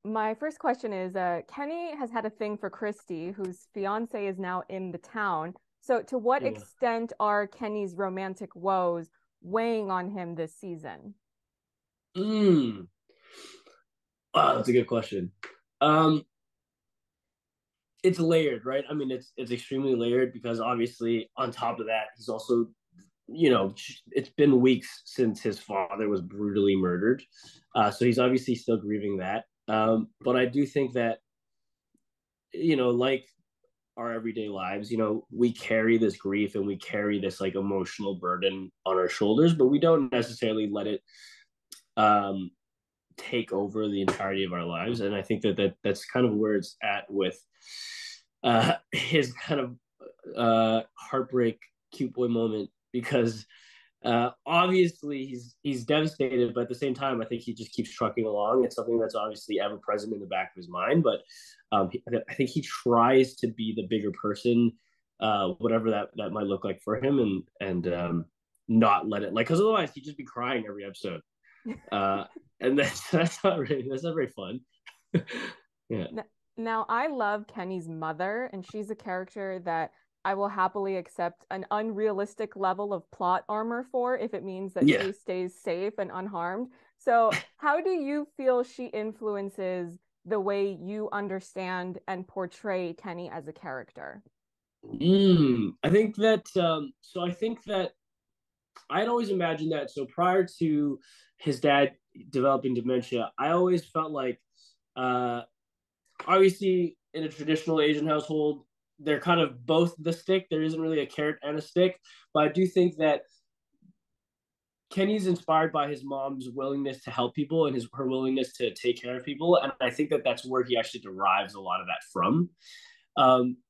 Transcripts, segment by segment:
My first question is Kenny has had a thing for Christy, whose fiance is now in the town. So, to what Yeah. extent are Kenny's romantic woes weighing on him this season? Mm. Oh, that's a good question. Um, it's layered, right? I mean, it's extremely layered because obviously on top of that, he's also, it's been weeks since his father was brutally murdered, so he's obviously still grieving that. But I do think that like our everyday lives, we carry this grief and we carry this like emotional burden on our shoulders, but we don't necessarily let it um, take over the entirety of our lives. And I think that's kind of where it's at with his kind of heartbreak cute boy moment because obviously he's devastated, but at the same time, I think he just keeps trucking along. It's something that's obviously ever present in the back of his mind, but I think he tries to be the bigger person, whatever that might look like for him, and not let it like because otherwise he'd just be crying every episode, uh, and that's not very fun. Yeah, N- Now, I love Kenny's mother, and she's a character that I will happily accept an unrealistic level of plot armor for if it means that yeah. she stays safe and unharmed. So, how do you feel she influences the way you understand and portray Kenny as a character? I think that I think that I'd always imagined that. So prior to his dad developing dementia, I always felt like, uh, obviously, in a traditional Asian household, they're kind of both the stick. There isn't really a carrot and a stick, but I do think that Kenny's inspired by his mom's willingness to help people and her willingness to take care of people, and I think that that's where he actually derives a lot of that from.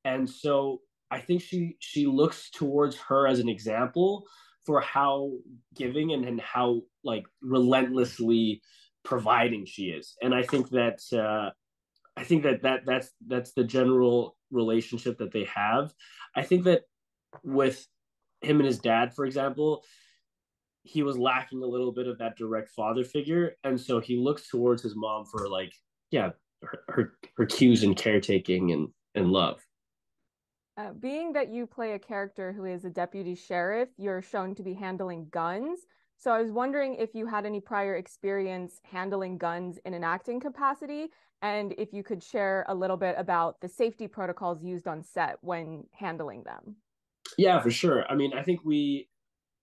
And so I think she looks towards her as an example for how giving and how like relentlessly providing she is. And I think that's the general relationship that they have. I think that with him and his dad, for example, he was lacking a little bit of that direct father figure, and so he looks towards his mom for like, yeah, her cues and caretaking and love. Being that you play a character who is a deputy sheriff, you're shown to be handling guns. So I was wondering if you had any prior experience handling guns in an acting capacity, and if you could share a little bit about the safety protocols used on set when handling them. Yeah, for sure. I mean, I think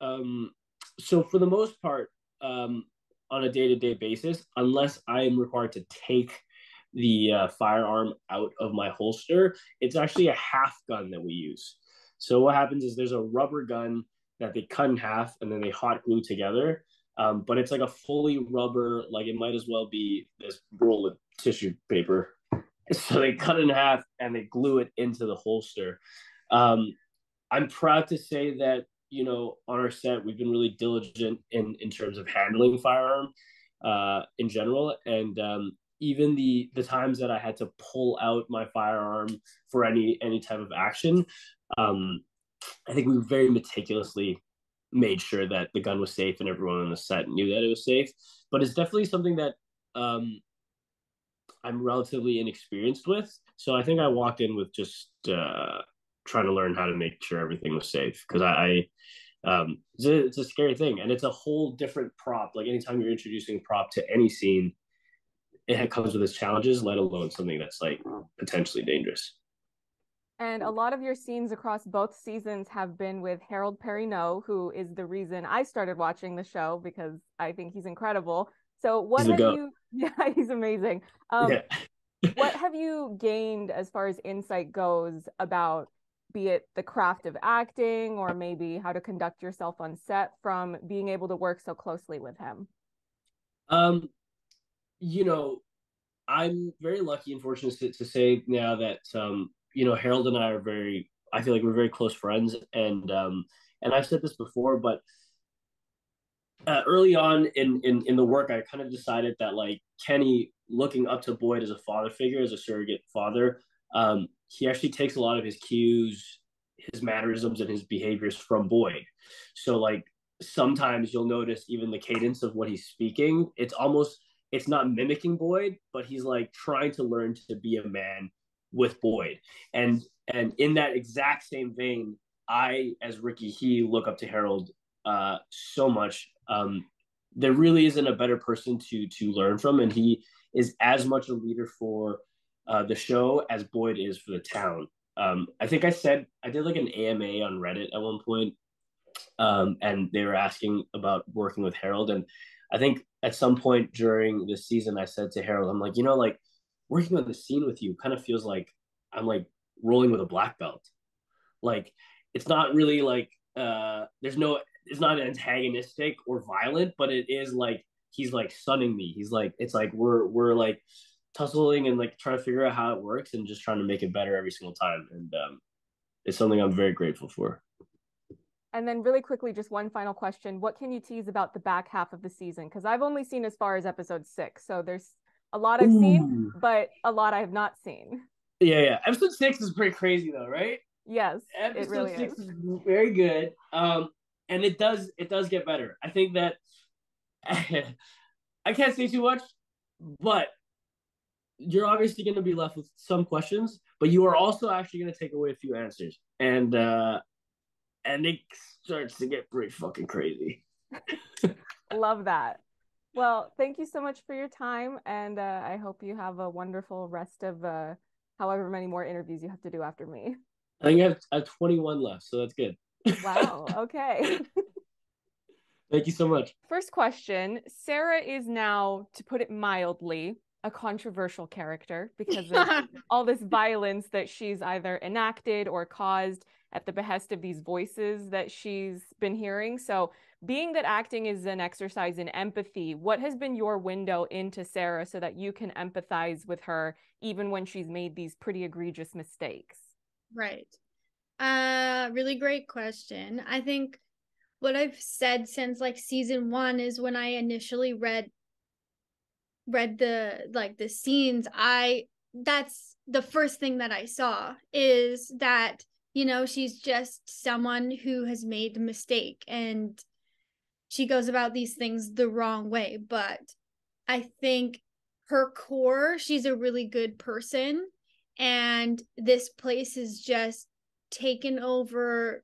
um, so for the most part, um, on a day to day basis, unless I am required to take the firearm out of my holster, it's actually a half gun that we use. So what happens is there's a rubber gun that they cut in half and then they hot glue together. But it's like a fully rubber, like it might as well be this roll of tissue paper. So they cut it in half and they glue it into the holster. Um, I'm proud to say that on our set we've been really diligent in terms of handling firearm in general, and even the times that I had to pull out my firearm for any type of action, um, I think we very meticulously made sure that the gun was safe and everyone on the set knew that it was safe. But it's definitely something that I'm relatively inexperienced with. So I think I walked in with just trying to learn how to make sure everything was safe because it's a scary thing and it's a whole different prop. Like anytime you're introducing prop to any scene, it comes with its challenges, let alone something that's like potentially dangerous. And a lot of your scenes across both seasons have been with Harold Perrineau, who is the reason I started watching the show because I think he's incredible. So what He's a have goat. you, yeah, he's amazing. Yeah. What have you gained as far as insight goes about be it the craft of acting or maybe how to conduct yourself on set from being able to work so closely with him? um, you know, I'm very lucky and fortunate to say now that Harold and I are very. I feel like we're very close friends, and I've said this before, but early on in the work, I kind of decided that like Kenny, looking up to Boyd as a father figure, as a surrogate father, he actually takes a lot of his cues, his mannerisms, and his behaviors from Boyd. So like sometimes you'll notice even the cadence of what he's speaking. It's almost it's not mimicking Boyd, but he's like trying to learn to be a man with Boyd. And in that exact same vein, I, as Ricky he look up to Harold so much. There really isn't a better person to learn from, and he is as much a leader for the show as Boyd is for the town. I think I did like an AMA on Reddit at one point, and they were asking about working with Harold, and I think at some point during the season, I said to Harold, I'm like, like working on the scene with you kind of feels like I'm like rolling with a black belt. Like it's not really like it's not antagonistic or violent, but it is like he's like sunning me. He's like it's like we're like tussling and like trying to figure out how it works and just trying to make it better every single time. And it's something I'm very grateful for. And then really quickly, just one final question. What can you tease about the back half of the season? Because I've only seen as far as episode 6. So there's a lot I've seen, Ooh. but a lot I have not seen. Yeah. Episode 6 is pretty crazy though, right? Yes, it Episode really six is. is very good. And it does get better. I think that I can't say too much, but you're obviously going to be left with some questions, but you are also actually going to take away a few answers, and it starts to get pretty fucking crazy. Love that. Well, thank you so much for your time, and I hope you have a wonderful rest of however many more interviews you have to do after me. I think I have 21 left, so that's good. Wow. Okay. Thank you so much. First question. Sarah is now, to put it mildly, a controversial character because of all this violence that she's either enacted or caused at the behest of these voices that she's been hearing. So, being that acting is an exercise in empathy, what has been your window into Sarah so that you can empathize with her even when she's made these pretty egregious mistakes? Right. Really great question. I think what I've said since like season 1 is when I initially read the scenes, that's the first thing that I saw is that, she's just someone who has made a mistake and she goes about these things the wrong way. But I think her core, she's a really good person. And this place is just taken over,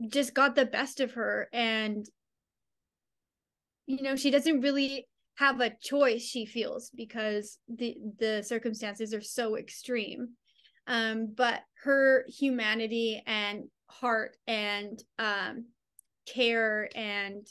just got the best of her. And, she doesn't really have a choice, she feels, because the circumstances are so extreme. But her humanity and heart and care and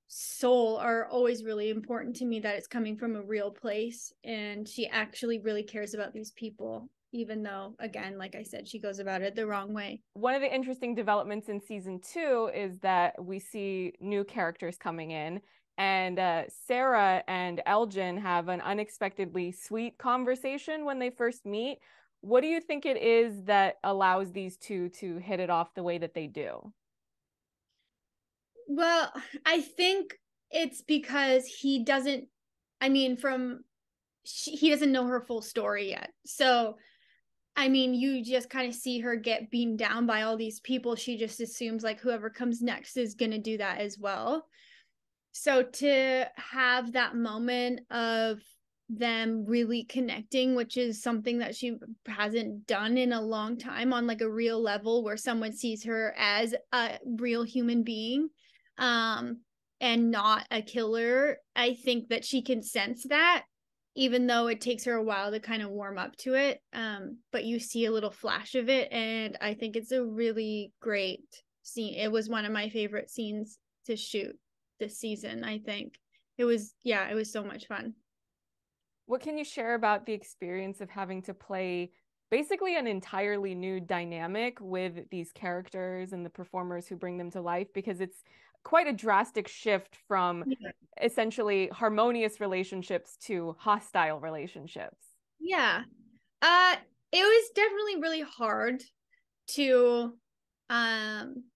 soul are always really important to me, that it's coming from a real place and she actually really cares about these people, even though, again, like I said, she goes about it the wrong way. One of the interesting developments in season 2 is that we see new characters coming in, and Sarah and Elgin have an unexpectedly sweet conversation when they first meet. What do you think it is that allows these two to hit it off the way that they do? Well, I think it's because he doesn't know her full story yet. So, you just kind of see her get beaten down by all these people. She just assumes like whoever comes next is going to do that as well. So to have that moment of them really connecting, which is something that she hasn't done in a long time on like a real level where someone sees her as a real human being, and not a killer. I think that she can sense that, even though it takes her a while to kind of warm up to it. But you see a little flash of it, and I think it's a really great scene. It was one of my favorite scenes to shoot this season. I think it was so much fun. What can you share about the experience of having to play basically an entirely new dynamic with these characters and the performers who bring them to life? Because it's quite a drastic shift from essentially harmonious relationships to hostile relationships. Yeah. It was definitely really hard to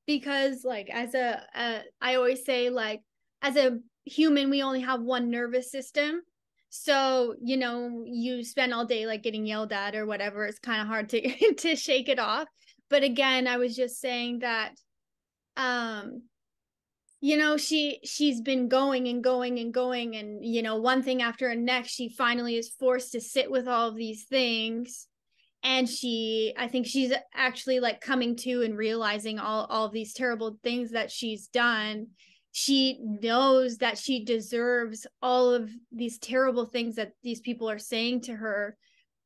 because like I always say, like, as a human we only have one nervous system. So, you spend all day like getting yelled at or whatever. It's kind of hard to to shake it off. But again, I was just saying that you know, she's been going and going and going, and you know, one thing after the next, she finally is forced to sit with all of these things. And I think she's actually like coming to and realizing all of these terrible things that she's done. She knows that she deserves all of these terrible things that these people are saying to her.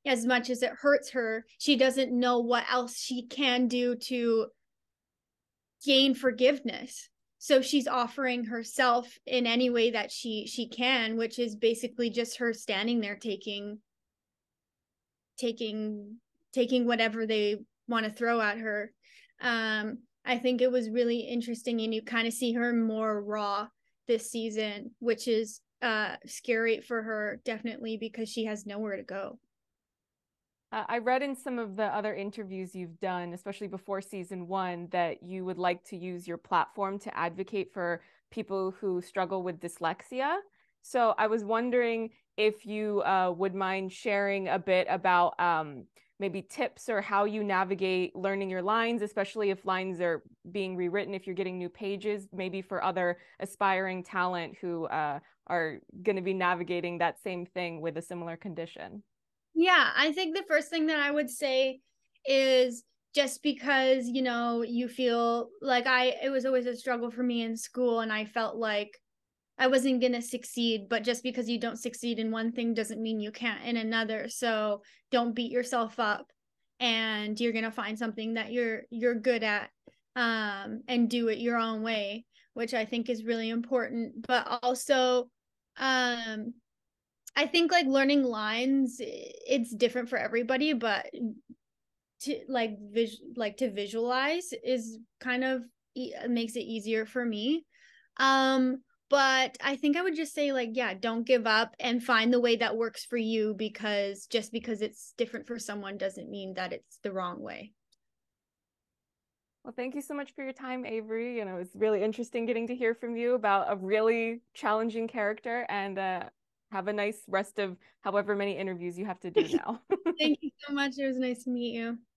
As much as it hurts her, she doesn't know what else she can do to gain forgiveness. So she's offering herself in any way that she can, which is basically just her standing there taking taking whatever they want to throw at her. I think it was really interesting, and you kind of see her more raw this season, which is scary for her, definitely, because she has nowhere to go. I read in some of the other interviews you've done, especially before season one, that you would like to use your platform to advocate for people who struggle with dyslexia. So I was wondering if you would mind sharing a bit about maybe tips or how you navigate learning your lines, especially if lines are being rewritten, if you're getting new pages, maybe for other aspiring talent who are going to be navigating that same thing with a similar condition. Yeah, I think the first thing that I would say is, just because, you know, you feel like it was always a struggle for me in school, and I felt like I wasn't going to succeed, but just because you don't succeed in one thing doesn't mean you can't in another. So don't beat yourself up, and you're going to find something that you're good at, and do it your own way, which I think is really important. But also, um I think like learning lines, it's different for everybody, but to to visualize is kind of makes it easier for me. But I think I would just say, like, yeah, don't give up and find the way that works for you, because just because it's different for someone doesn't mean that it's the wrong way. Well, thank you so much for your time, Avery. You know, it's really interesting getting to hear from you about a really challenging character, and have a nice rest of however many interviews you have to do now. Thank you so much. It was nice to meet you.